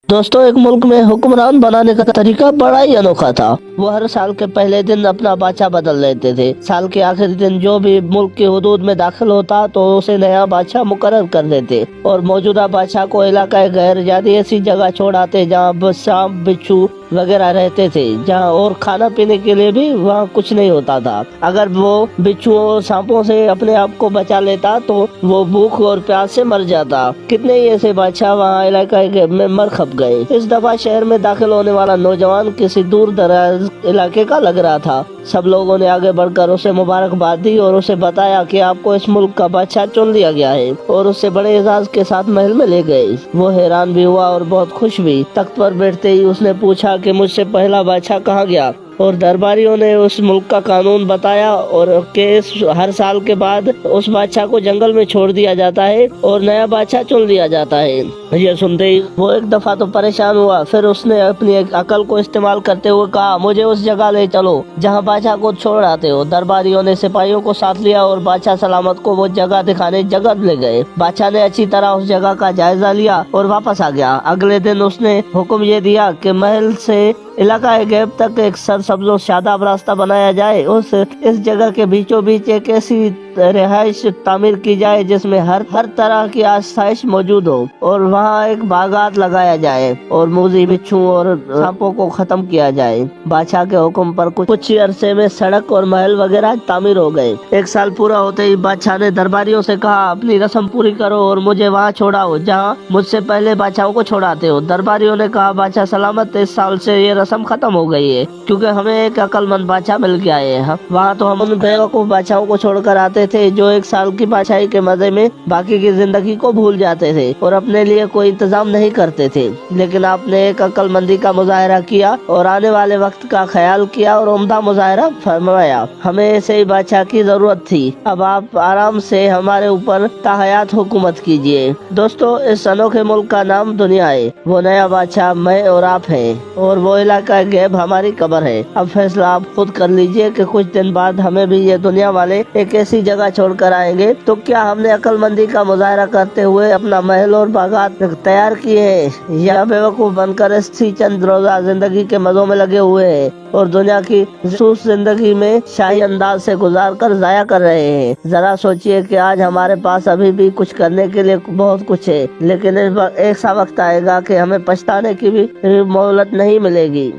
दोस्तों, एक मुल्क में हुक्मरान बनाने का तरीका बड़ा ही अनोखा था। वो हर साल के पहले दिन अपना बादशाह बदल लेते थे। साल के आखिरी दिन जो भी मुल्क की हुदूद में दाखिल होता तो उसे नया बादशाह मुकर्रर कर देते और मौजूदा बादशाह को इलाका गैर यानी ऐसी जगह छोड़ाते जहाँ सांप बिच्छू वगैरह रहते थे, जहाँ और खाना पीने के लिए भी वहाँ कुछ नहीं होता था। अगर वो बिच्छुओं और सांपों से अपने आप को बचा लेता तो वो भूख और प्यास से मर जाता। कितने ही ऐसे बादशाह वहाँ इलाके में मर खप गए। इस दफा शहर में दाखिल होने वाला नौजवान किसी दूर दराज इलाके का लग रहा था। सब लोगों ने आगे बढ़कर उसे मुबारकबाद दी और उसे बताया कि आपको इस मुल्क का बादशाह चुन लिया गया है, और उससे बड़े एजाज के साथ महल में ले गए। वो हैरान भी हुआ और बहुत खुश भी। तख्त पर बैठते ही उसने पूछा कि मुझसे पहला बादशाह कहाँ गया, और दरबारियों ने उस मुल्क का कानून बताया और हर साल के बाद उस बादशाह को जंगल में छोड़ दिया जाता है और नया बादशाह चुन लिया जाता है। ये सुनते ही वो एक दफा तो परेशान हुआ, फिर उसने अपनी अकल को इस्तेमाल करते हुए कहा, मुझे उस जगह ले चलो जहाँ बादशाह को छोड़ आते हो। दरबारियों ने सिपाहियों को साथ लिया और बादशाह सलामत को वो जगह दिखाने जगह ले गए। बादशाह ने अच्छी तरह उस जगह का जायजा लिया और वापस आ गया। अगले दिन उसने हुक्म ये दिया कि महल से इलाका गैब तक एक सरसब्ज शादाब रास्ता बनाया जाए। इस जगह के बीचों बीच एक ऐसी रिहाइश तामीर की जाए जिसमें हर तरह की आसाइश मौजूद हो, और वहाँ एक बागात लगाया जाए और मूजी बिच्छू और सांपों को खत्म किया जाए। बादशाह के हुक्म पर कुछ अरसे में सड़क और महल वगैरह तामीर हो गए। एक साल पूरा होते ही बादशाह ने दरबारियों से कहा, अपनी रस्म पूरी करो और मुझे वहाँ छोड़ाओ जहाँ मुझसे पहले बादशाहों को छोड़ाते हो। दरबारियों ने कहा, बादशाह सलामत, इस साल से ये रस्म खत्म हो गई है क्योंकि हमें एक अक्लमंद बादशाह मिल गया है। वहाँ तो हम उन बेवकूफ बादशाहों को छोड़कर आते थे जो एक साल की बादशाही के मजे में बाकी की जिंदगी को भूल जाते थे और अपने लिए कोई इंतजाम नहीं करते थे। लेकिन आपने एक अक्लमंदी का मुजाहरा किया और आने वाले वक्त का ख्याल किया और उम्दा मुजाहरा फरमाया। हमें ऐसे ही बादशाह की जरूरत थी। अब आप आराम से हमारे ऊपर ताहयात हुकूमत कीजिए। दोस्तों, इस अनोखे मुल्क का नाम दुनिया है। वो नया बादशाह मैं और आप हैं, और वो इलाका गैब हमारी कब्र है। अब फैसला आप खुद कर लीजिए कि कुछ दिन बाद हमें भी ये दुनिया वाले एक ऐसी जगह छोड़कर आएंगे तो क्या हमने अक्लमंदी का मुजाहरा करते हुए अपना महल और बागात तैयार किए हैं, या बेवकूफ बनकर इसी चंद रोजा जिंदगी के मजों में लगे हुए हैं और दुनिया की खूबसूरत जिंदगी में शाही अंदाज से गुजार कर जाया कर रहे हैं। जरा सोचिए कि आज हमारे पास अभी भी कुछ करने के लिए बहुत कुछ है, लेकिन ऐसा वक्त आएगा कि हमें पछताने की भी मोहलत नहीं मिलेगी।